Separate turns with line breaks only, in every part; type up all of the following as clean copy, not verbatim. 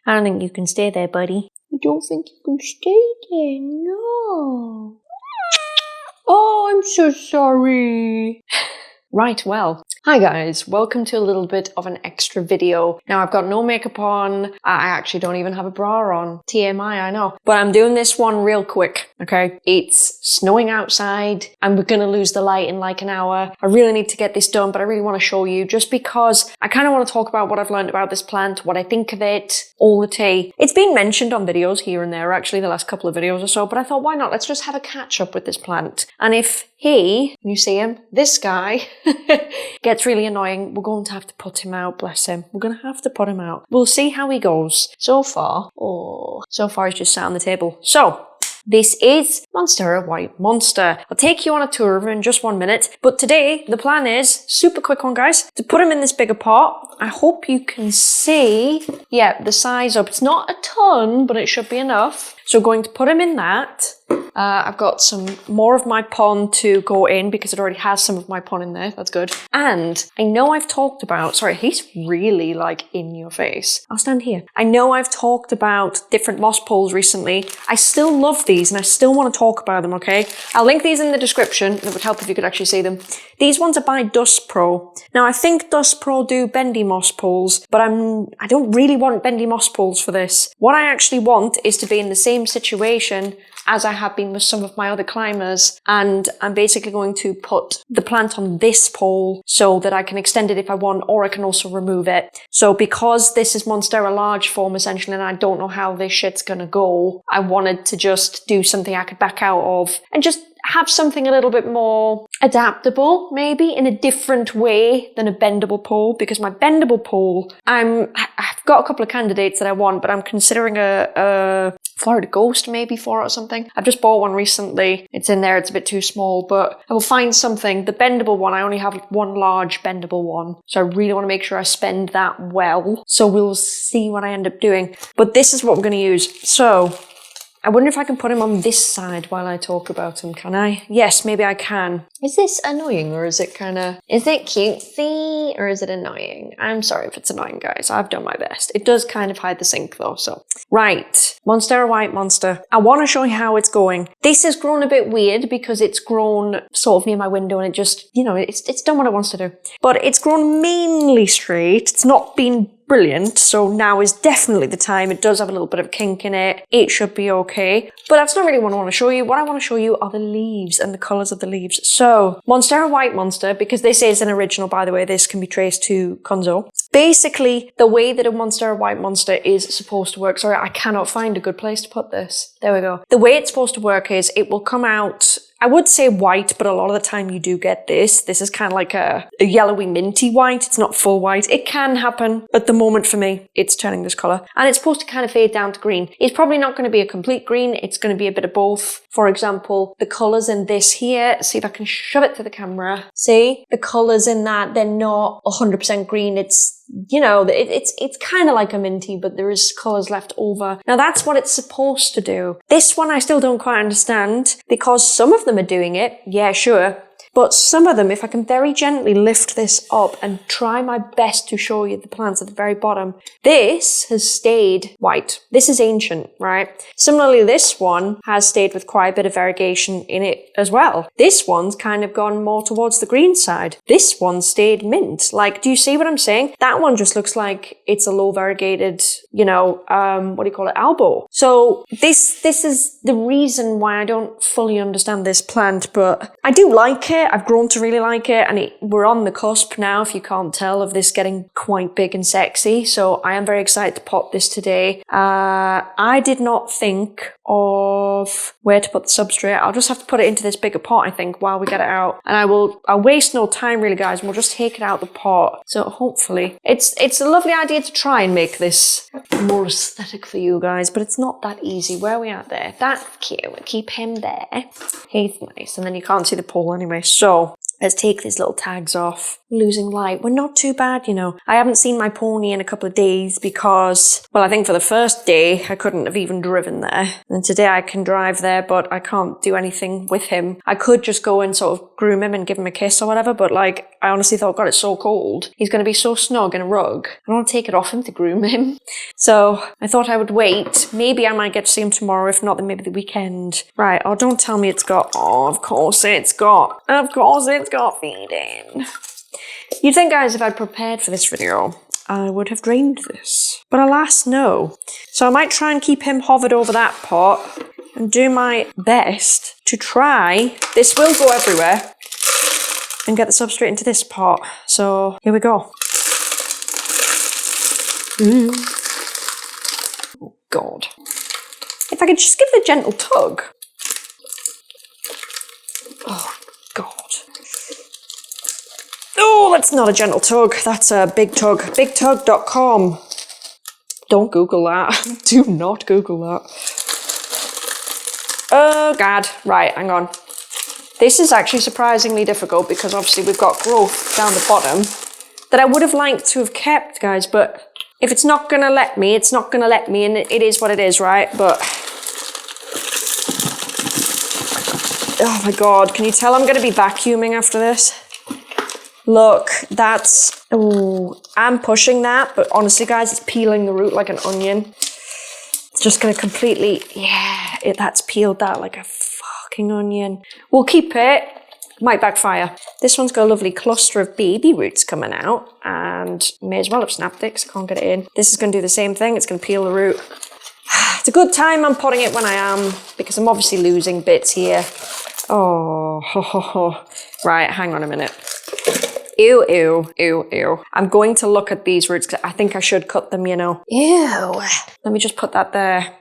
I don't think you can stay there, buddy. I don't think you can stay there, no. Oh, I'm so sorry. Right, well, hi guys, welcome to a little bit of an extra video. Now I've got no makeup on, I actually don't even have a bra on. TMI, I know. But I'm doing this one real quick, okay? It's snowing outside and we're gonna lose the light in like an hour. I really need to get this done, but I really want to show you just because I kind of want to talk about what I've learned about this plant, what I think of it, all the tea. It's been mentioned on videos here and there, actually the last couple of videos or so, but I thought, why not? Let's just have a catch up with this plant. And if he, can you see him? This guy gets really annoying, we're going to have to put him out, bless him. We're going to have to put him out. We'll see how he goes. So far he's just sat on the table. So, this is Monstera White Monster. I'll take you on a tour of him in just 1 minute. But today, the plan is, super quick one guys, to put him in this bigger pot. I hope you can see, yeah, the size up. It's not a ton, but it should be enough. So we're going to put him in that. I've got some more of my pon to go in because it already has some of my pon in there. That's good. And I know I've talked about, sorry, he's really like in your face. I'll stand here. I know I've talked about different moss poles recently. I still love these and I still want to talk about them, okay? I'll link these in the description. It would help if you could actually see them. These ones are by Dust Pro. Now I think Dust Pro do bendy moss poles, but I don't really want bendy moss poles for this. What I actually want is to be in the same situation as I have been with some of my other climbers, and I'm basically going to put the plant on this pole so that I can extend it if I want, or I can also remove it. So because this is Monstera large form essentially, and I don't know how this shit's gonna go, I wanted to just do something I could back out of and just have something a little bit more adaptable, maybe in a different way than a bendable pole, because my bendable pole, I've got a couple of candidates that I want, but I'm considering a Florida Ghost maybe for it or something. I've just bought one recently. It's in there, it's a bit too small, but I will find something. The bendable one, I only have one large bendable one, so I really want to make sure I spend that well. So we'll see what I end up doing. But this is what we're going to use. So I wonder if I can put him on this side while I talk about him, can I? Yes, maybe I can. Is this annoying or is it is it cutesy or is it annoying? I'm sorry if it's annoying, guys. I've done my best. It does kind of hide the sink though, so. Right, Monstera White Monster. I want to show you how it's going. This has grown a bit weird because it's grown sort of near my window and it just, you know, it's done what it wants to do. But it's grown mainly straight. It's not been brilliant, so now is definitely the time. It does have a little bit of a kink in it. It should be okay. But that's not really what I want to show you. What I want to show you are the leaves and the colours of the leaves. So, Monstera White Monster, because this is an original, by the way, this can be traced to Konzo. Basically, the way that a Monstera White Monster is supposed to work, sorry, I cannot find a good place to put this. There we go. The way it's supposed to work is it will come out, I would say white, but a lot of the time you do get this. This is kind of like a yellowy minty white. It's not full white. It can happen. At the moment for me, it's turning this colour. And it's supposed to kind of fade down to green. It's probably not going to be a complete green. It's going to be a bit of both. For example, the colours in this here, see if I can shove it to the camera. See? The colours in that, they're not 100% green. It's, you know, it's kind of like a minty, but there is colours left over. Now that's what it's supposed to do. This one I still don't quite understand because some of them are doing it. Yeah, sure. But some of them, if I can very gently lift this up and try my best to show you the plants at the very bottom, this has stayed white. This is ancient, right? Similarly, this one has stayed with quite a bit of variegation in it as well. This one's kind of gone more towards the green side. This one stayed mint. Like, do you see what I'm saying? That one just looks like it's a low variegated, you know, what do you call it? Albo. So this is the reason why I don't fully understand this plant, but I do like it. I've grown to really like it, and we're on the cusp now, if you can't tell, of this getting quite big and sexy. So I am very excited to pot this today. I did not think of where to put the substrate. I'll just have to put it into this bigger pot, I think, while we get it out. And I'll waste no time really, guys, and we'll just take it out the pot. So hopefully, it's a lovely idea to try and make this more aesthetic for you guys, but it's not that easy. Where are we at there? That's cute. We'll keep him there. He's nice, and then you can't see the pole anyway. So Let's take these little tags off. Losing light. We're not too bad, you know. I haven't seen my pony in a couple of days because, well, I think for the first day, I couldn't have even driven there. And today I can drive there, but I can't do anything with him. I could just go and sort of groom him and give him a kiss or whatever, but like, I honestly thought, God, it's so cold. He's going to be so snug in a rug. I don't want to take it off him to groom him. So I thought I would wait. Maybe I might get to see him tomorrow. If not, then maybe the weekend. Right. Oh, don't tell me it's got, of course it's got feeding. You'd think, guys, if I'd prepared for this video, I would have drained this. But alas, no. So I might try and keep him hovered over that pot and do my best to try. This will go everywhere. And get the substrate into this pot. So here we go. Oh, God. If I could just give it a gentle tug. Oh, God. Oh, that's not a gentle tug. That's a big tug. Bigtug.com. Don't Google that. Do not Google that. Oh, God. Right, hang on. This is actually surprisingly difficult because obviously we've got growth down the bottom that I would have liked to have kept, guys, but if it's not going to let me, it's not going to let me, and it is what it is, right? But, oh my God, can you tell I'm going to be vacuuming after this? Look, that's, oh, I'm pushing that, but honestly, guys, it's peeling the root like an onion. It's just going to completely, yeah, that's peeled that like a fucking onion. We'll keep it. Might backfire. This one's got a lovely cluster of baby roots coming out, and may as well have snapped it because I can't get it in. This is going to do the same thing. It's going to peel the root. It's a good time I'm potting it when I am, because I'm obviously losing bits here. Oh, ho, ho, ho. Right, hang on a minute. Ew, ew, ew, ew. I'm going to look at these roots because I think I should cut them, you know. Ew. Let me just put that there.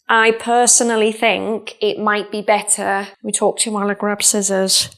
I personally think it might be better. Let me talk to you while I grab scissors.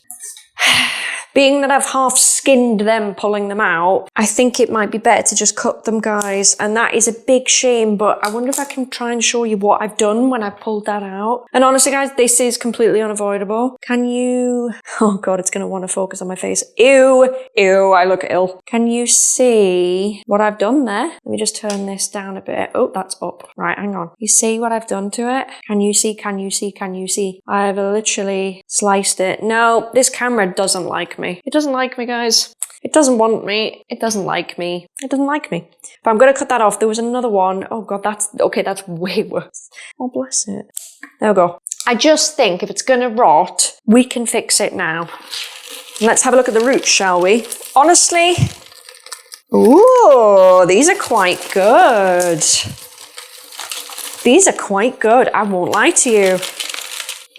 Being that I've half skinned them, pulling them out, I think it might be better to just cut them, guys. And that is a big shame, but I wonder if I can try and show you what I've done when I pulled that out. And honestly, guys, this is completely unavoidable. Can you... Oh, God, it's going to want to focus on my face. Ew, ew, I look ill. Can you see what I've done there? Let me just turn this down a bit. Oh, that's up. Right, hang on. You see what I've done to it? Can you see, can you see, can you see? I've literally sliced it. No, this camera doesn't like me. It doesn't like me, guys. It doesn't want me. It doesn't like me. It doesn't like me. But I'm going to cut that off. There was another one. Oh, God, that's... Okay, that's way worse. Oh, bless it. There we go. I just think if it's going to rot, we can fix it now. And let's have a look at the roots, shall we? Honestly... Ooh, these are quite good. These are quite good. I won't lie to you.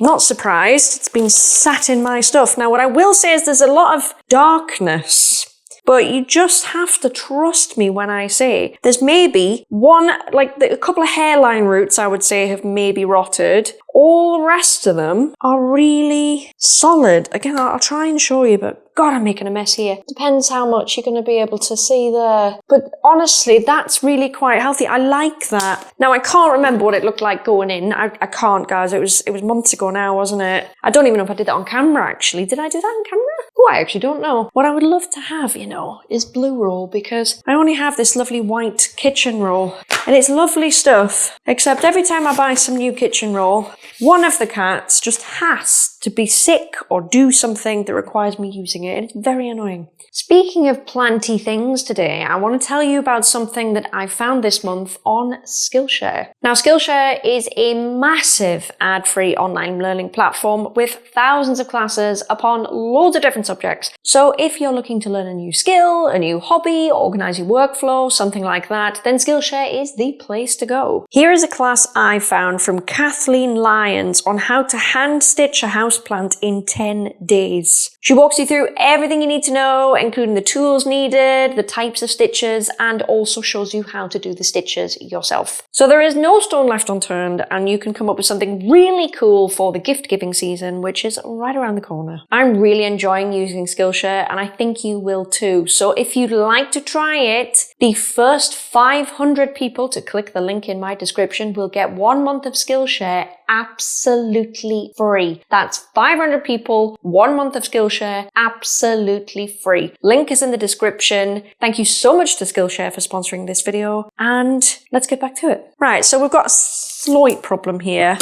Not surprised. It's been sat in my stuff. Now, what I will say is there's a lot of darkness, but you just have to trust me when I say there's maybe one, like a couple of hairline roots, I would say, have maybe rotted. All the rest of them are really solid. Again, I'll try and show you, but God, I'm making a mess here. Depends how much you're going to be able to see there. But honestly, that's really quite healthy. I like that. Now, I can't remember what it looked like going in. I can't, guys. It was months ago now, wasn't it? I don't even know if I did that on camera, actually. Did I do that on camera? Oh, I actually don't know. What I would love to have, you know, is blue roll, because I only have this lovely white kitchen roll. And it's lovely stuff, except every time I buy some new kitchen roll, one of the cats just has to be sick or do something that requires me using it. It's very annoying. Speaking of planty things today, I want to tell you about something that I found this month on Skillshare. Now, Skillshare is a massive ad-free online learning platform with thousands of classes upon loads of different subjects. So if you're looking to learn a new skill, a new hobby, organize your workflow, something like that, then Skillshare is the place to go. Here is a class I found from Kathleen Lyons on how to hand stitch a houseplant in 10 days. She walks you through everything you need to know, including the tools needed, the types of stitches, and also shows you how to do the stitches yourself. So there is no stone left unturned, and you can come up with something really cool for the gift-giving season, which is right around the corner. I'm really enjoying using Skillshare, and I think you will too. So if you'd like to try it, the first 500 people to click the link in my description will get 1 month of Skillshare absolutely free. That's 500 people, 1 month of Skillshare Skillshare absolutely free. Link is in the description. Thank you so much to Skillshare for sponsoring this video, and let's get back to it. Right, so we've got a slight problem here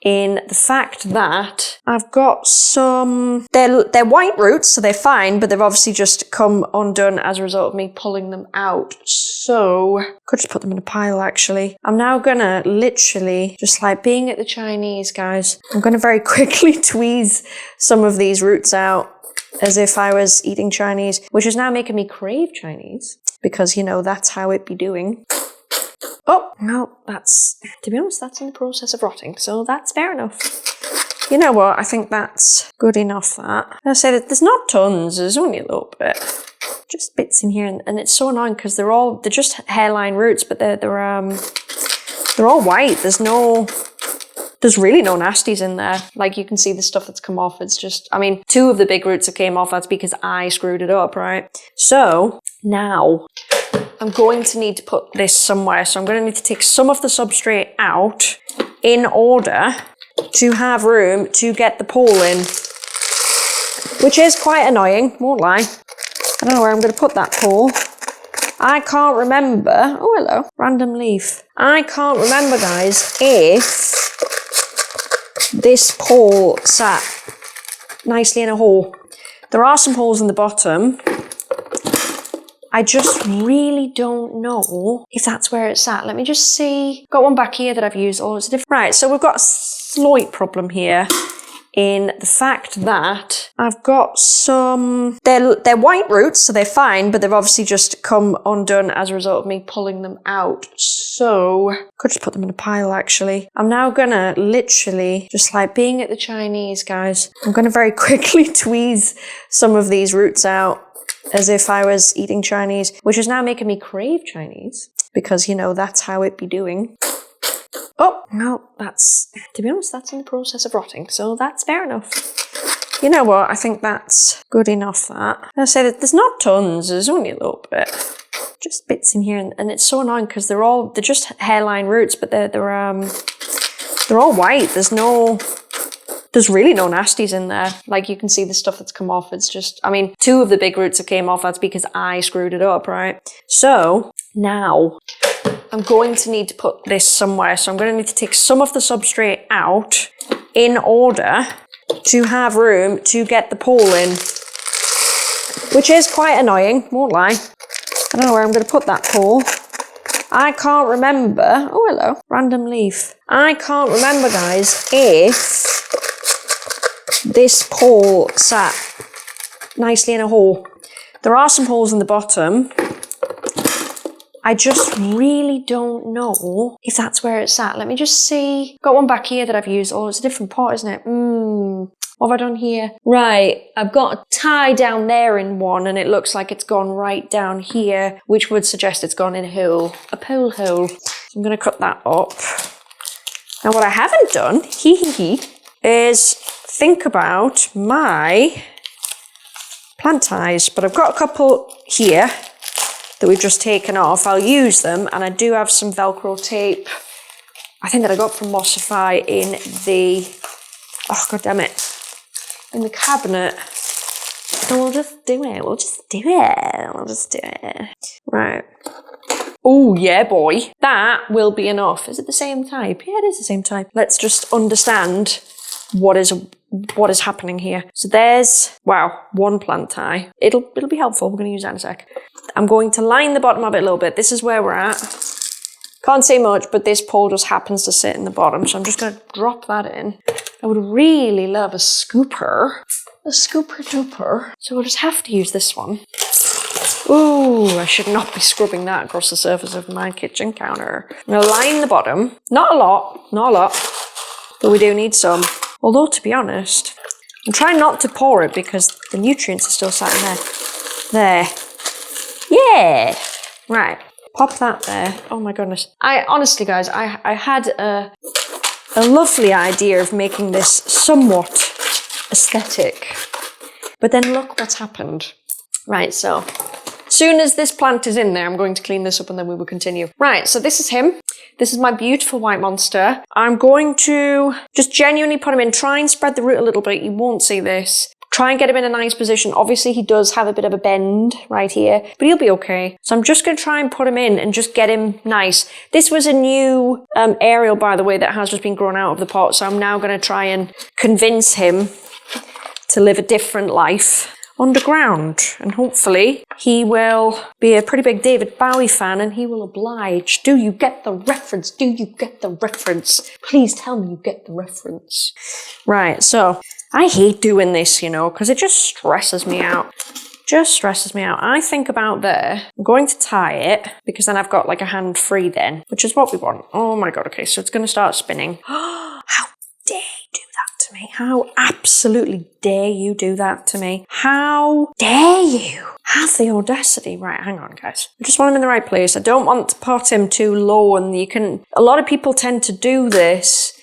in the fact that I've got some, they're white roots, so they're fine, but they've obviously just come undone as a result of me pulling them out. So, could just put them in a pile actually. I'm now gonna literally, just like being at the Chinese, guys, I'm gonna very quickly tweeze some of these roots out as if I was eating Chinese, which is now making me crave Chinese, because, you know, that's how it be doing. Oh, no, that's, to be honest, that's in the process of rotting, so that's fair enough. You know what, I think that's good enough, that. I say that there's not tons, there's only a little bit. Just bits in here, and it's so annoying because they're just hairline roots, but they're all white. There's really no nasties in there. Like, you can see the stuff that's come off. It's just, I mean, 2 of the big roots that came off, that's because I screwed it up, right? So, now, I'm going to need to put this somewhere. So I'm going to need to take some of the substrate out in order to have room to get the pole in, which is quite annoying, won't lie. I don't know where I'm going to put that pole. I can't remember. Oh, hello. Random leaf. I can't remember, guys, if this pole sat nicely in a hole. There are some holes in the bottom. I just really don't know if that's where it's at. Let me just see. Got one back here that I've used. Oh, it's different. Right, so we've got a slight problem here in the fact that I've got some, they're white roots, so they're fine, but they've obviously just come undone as a result of me pulling them out. So, could just put them in a pile actually. I'm now gonna literally, just like being at the Chinese, guys, I'm gonna very quickly tweeze some of these roots out as if I was eating Chinese, which is now making me crave Chinese, because, you know, that's how it be doing. Oh, no, that's, to be honest, that's in the process of rotting, so that's fair enough. You know what, I think that's good enough, that. I say that there's not tons, there's only a little bit. Just bits in here, and it's so annoying because they're just hairline roots, but they're all white. There's really no nasties in there. Like, you can see the stuff that's come off. It's just, I mean, 2 of the big roots that came off, that's because I screwed it up, right? So, now, I'm going to need to put this somewhere. So I'm going to need to take some of the substrate out in order to have room to get the pole in, which is quite annoying, won't lie. I don't know where I'm going to put that pole. I can't remember. Oh, hello. Random leaf. I can't remember, guys, if this pole sat nicely in a hole. There are some holes in the bottom. I just really don't know if that's where it's at. Let me just see. Got one back here that I've used. Oh, it's a different pot, isn't it? What have I done here? Right, I've got a tie down there in one, and it looks like it's gone right down here, which would suggest it's gone in a hole, a pole hole. So I'm going to cut that up. Now, what I haven't done, is think about my plant ties, but I've got a couple here that we've just taken off. I'll use them, and I do have some Velcro tape, I think that I got from Monstera in the, oh god damn it, in the cabinet. So we'll just do it, we'll just do it. Right. Oh yeah, boy. That will be enough. Is it the same type? Yeah, it is the same type. Let's just understand what is happening here. So there's, wow, one plant tie. It'll be helpful. We're going to use that in a sec. I'm going to line the bottom of it a little bit. This is where we're at. Can't say much, but this pole just happens to sit in the bottom, so I'm just going to drop that in. I would really love a scooper. A scooper duper. So we'll just have to use this one. Ooh, I should not be scrubbing that across the surface of my kitchen counter. I'm going to line the bottom. Not a lot, but we do need some. Although, to be honest, I'm trying not to pour it because the nutrients are still sat in there. There. Yeah! Right. Pop that there. Oh my goodness. Honestly, guys, I had a lovely idea of making this somewhat aesthetic. But then look what's happened. Right, so soon as this plant is in there, I'm going to clean this up and then we will continue. Right, so this is him. This is my beautiful white monster. I'm going to just genuinely put him in, try and spread the root a little bit. You won't see this. Try and get him in a nice position. Obviously, he does have a bit of a bend right here, but he'll be okay. So I'm just going to try and put him in and just get him nice. This was a new aerial, by the way, that has just been grown out of the pot. So I'm now going to try and convince him to live a different life underground, and hopefully he will be a pretty big David Bowie fan and he will oblige. Do you get the reference? Do you get the reference? Please tell me you get the reference. Right, so I hate doing this, you know, because it just stresses me out. Just stresses me out. I think about there, I'm going to tie it because then I've got like a hand free then, which is what we want. Oh my God, okay, so it's going to start spinning. How dare you do that to me? How absolutely dare you do that to me? How dare you have the audacity? Right, hang on guys. I just want him in the right place. I don't want to pot him too low, and a lot of people tend to do this.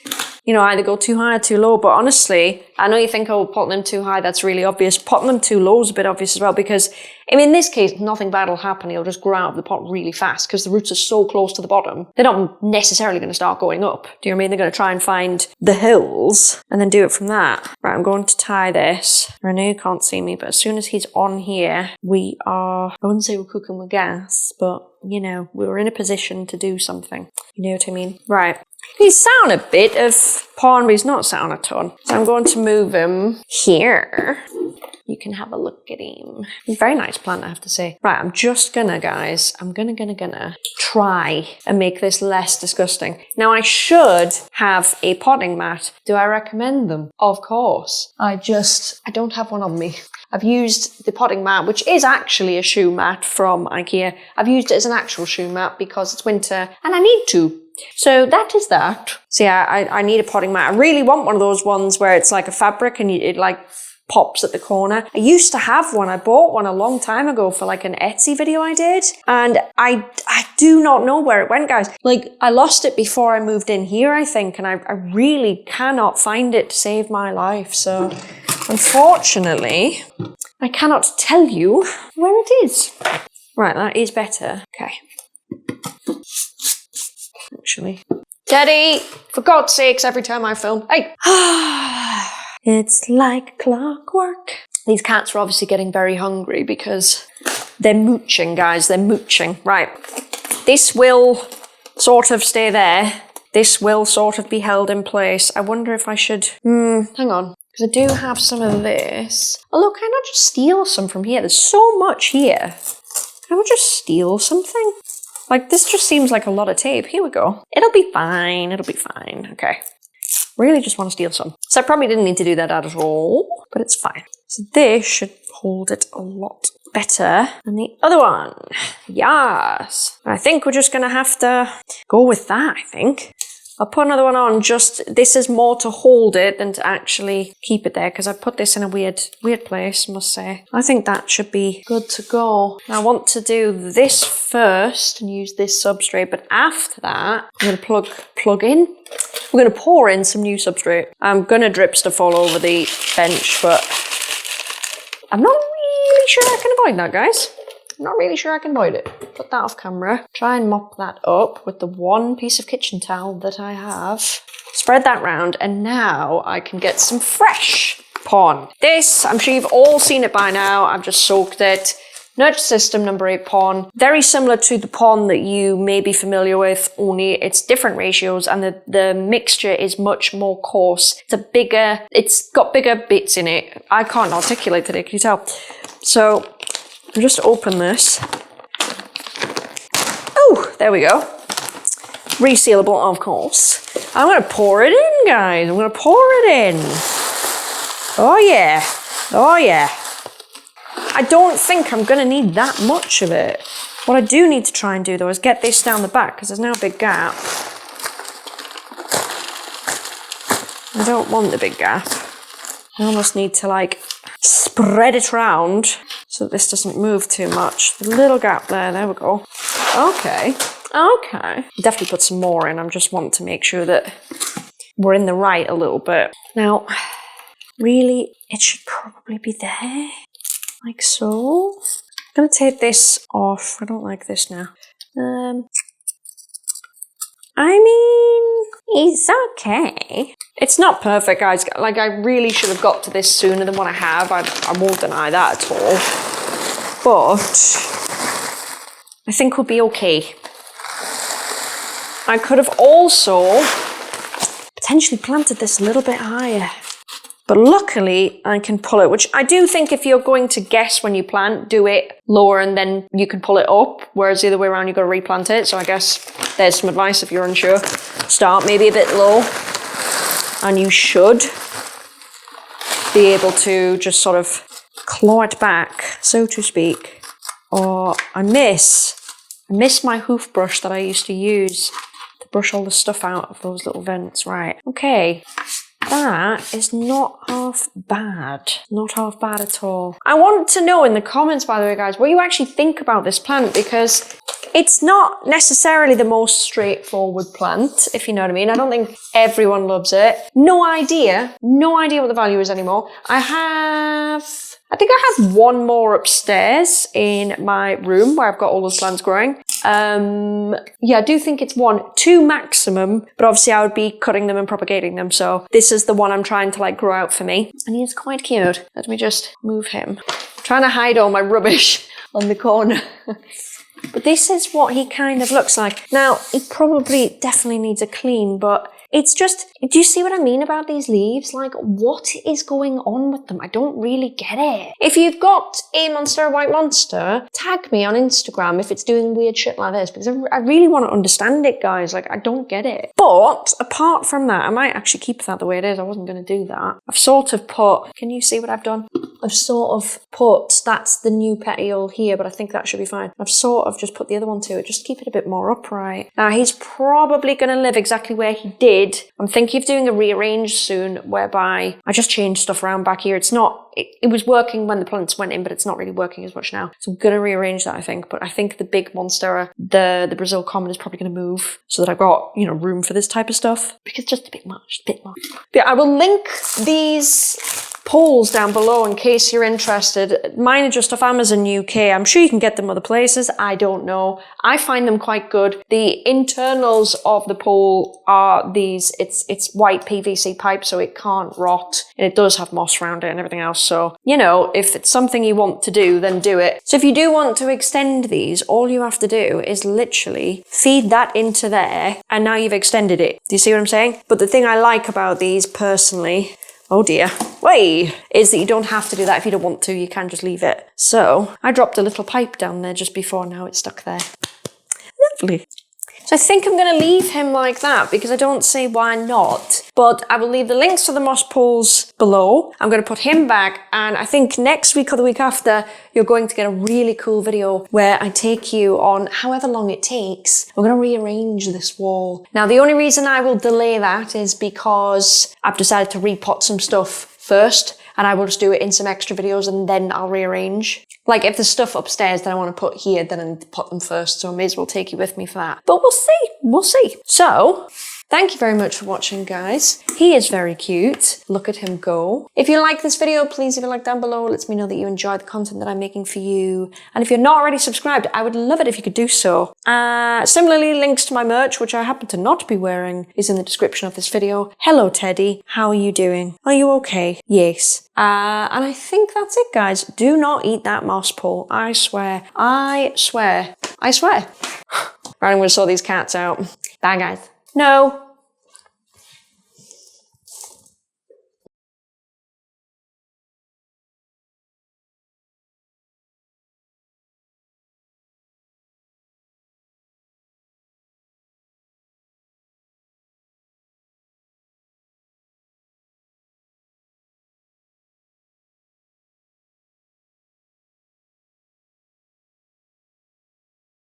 You know, either go too high or too low, but honestly, I know you think, oh, potting them too high, that's really obvious. Potting them too low is a bit obvious as well, because, I mean, in this case, nothing bad will happen. He'll just grow out of the pot really fast because the roots are so close to the bottom. They're not necessarily going to start going up. Do you know what I mean? They're going to try and find the hills and then do it from that. Right, I'm going to tie this. I know you can't see me, but as soon as he's on here, we are, I wouldn't say we're cooking with gas, but, you know, we were in a position to do something. You know what I mean? Right. He's sat on a bit of pawn, but he's not sat on a ton. So I'm going to move him here. You can have a look at him. He's a very nice plant, I have to say. Right, I'm just gonna, guys, I'm gonna try and make this less disgusting. Now, I should have a potting mat. Do I recommend them? Of course. I don't have one on me. I've used the potting mat, which is actually a shoe mat from IKEA. I've used it as an actual shoe mat because it's winter and I need to. So that is that. So yeah, I need a potting mat. I really want one of those ones where it's like a fabric and it like pops at the corner. I used to have one. I bought one a long time ago for like an Etsy video I did. And I do not know where it went, guys. Like, I lost it before I moved in here, I think. And I really cannot find it to save my life. So unfortunately, I cannot tell you where it is. Right, that is better. Okay. Actually. Teddy, for God's sakes, every time I film. Hey! It's like clockwork. These cats are obviously getting very hungry because they're mooching, guys. They're mooching. Right. This will sort of stay there. This will sort of be held in place. I wonder if I should... hang on. Because I do have some of this. Oh, look, can I not just steal some from here? There's so much here. Can I just steal something? Like, this just seems like a lot of tape. Here we go. It'll be fine. It'll be fine. Okay. Really just want to steal some. So I probably didn't need to do that at all, but it's fine. So this should hold it a lot better than the other one. Yes. I think we're just going to have to go with that, I think. I'll put another one on, this is more to hold it than to actually keep it there, because I put this in a weird place, I must say. I think that should be good to go. Now, I want to do this first and use this substrate, but after that, I'm going to plug in. We're going to pour in some new substrate. I'm going to drip stuff all over the bench, but I'm not really sure I can avoid that, guys. I'm not really sure I can avoid it. Put that off camera. Try and mop that up with the one piece of kitchen towel that I have. Spread that round, and now I can get some fresh pawn. This, I'm sure you've all seen it by now. I've just soaked it. Nurture System number 8 pawn. Very similar to the pawn that you may be familiar with, only it's different ratios and the mixture is much more coarse. It's got bigger bits in it. I can't articulate it, can you tell? So, I'll just open this. Oh, there we go. Resealable, of course. I'm going to pour it in, guys. I'm going to pour it in. Oh, yeah. Oh, yeah. I don't think I'm going to need that much of it. What I do need to try and do, though, is get this down the back, because there's now a big gap. I don't want the big gap. I almost need to, like, spread it round so that this doesn't move too much. The little gap there we go. Okay. Definitely put some more in. I'm just wanting to make sure that we're in the right a little bit. Now, really, it should probably be there. Like so. I'm going to take this off. I don't like this now. I mean, It's okay. It's not perfect, guys. Like, I really should have got to this sooner than what I have. I won't deny that at all. But I think we'll be okay. I could have also potentially planted this a little bit higher. But luckily, I can pull it, which I do think if you're going to guess when you plant, do it lower and then you can pull it up, whereas the other way around, you've got to replant it. So I guess there's some advice if you're unsure. Start maybe a bit low, and you should be able to just sort of claw it back, so to speak. Or I miss my hoof brush that I used to use to brush all the stuff out of those little vents. Right, okay. That is not half bad. Not half bad at all. I want to know in the comments, by the way, guys, what you actually think about this plant, because it's not necessarily the most straightforward plant, if you know what I mean. I don't think everyone loves it. No idea what the value is anymore. I think I have one more upstairs in my room where I've got all those plants growing. Yeah, I do think it's 2 maximum, but obviously I would be cutting them and propagating them. So this is the one I'm trying to like grow out for me. And he is quite cute. Let me just move him. I'm trying to hide all my rubbish on the corner. But this is what he kind of looks like. Now, he probably definitely needs a clean, but it's just, do you see what I mean about these leaves? Like, what is going on with them? I don't really get it. If you've got a Monstera white monster, tag me on Instagram if it's doing weird shit like this, because I really want to understand it, guys. Like, I don't get it. But apart from that, I might actually keep that the way it is. I wasn't going to do that. I've sort of put, can you see what I've done? I've sort of put, that's the new petiole here, but I think that should be fine. I've sort of just put the other one to it, just to keep it a bit more upright. Now, he's probably going to live exactly where he did. I'm thinking of doing a rearrange soon, whereby I just change stuff around back here. It's not, it was working when the plants went in, but it's not really working as much now. So I'm going to rearrange that, I think. But I think the big Monstera, the Brazil Common, is probably going to move so that I've got, you know, room for this type of stuff. Because it's just a bit much, Yeah, I will link these polls down below in case you're interested. Mine are just off Amazon UK. I'm sure you can get them other places. I don't know. I find them quite good. The internals of the pole are these, it's white PVC pipe, so it can't rot, and it does have moss around it and everything else. So, you know, if it's something you want to do, then do it. So if you do want to extend these, all you have to do is literally feed that into there, and now you've extended it. Do you see what I'm saying? But the thing I like about these personally, oh dear, is that you don't have to do that if you don't want to. You can just leave it. So I dropped a little pipe down there just before, now it's stuck there. Lovely. So I think I'm going to leave him like that because I don't see why not. But I will leave the links to the moss poles below. I'm going to put him back, and I think next week or the week after, you're going to get a really cool video where I take you on however long it takes. We're going to rearrange this wall. Now, the only reason I will delay that is because I've decided to repot some stuff first, and I will just do it in some extra videos and then I'll rearrange. Like, if there's stuff upstairs that I want to put here, then I need to put them first, so I may as well take you with me for that. But we'll see. So, thank you very much for watching, guys. He is very cute. Look at him go. If you like this video, please leave a like down below. It lets me know that you enjoy the content that I'm making for you. And if you're not already subscribed, I would love it if you could do so. Similarly, links to my merch, which I happen to not be wearing, is in the description of this video. Hello, Teddy. How are you doing? Are you okay? Yes. And I think that's it, guys. Do not eat that moss pole. I swear. I swear. Right, I'm going to sort these cats out. Bye, guys. No.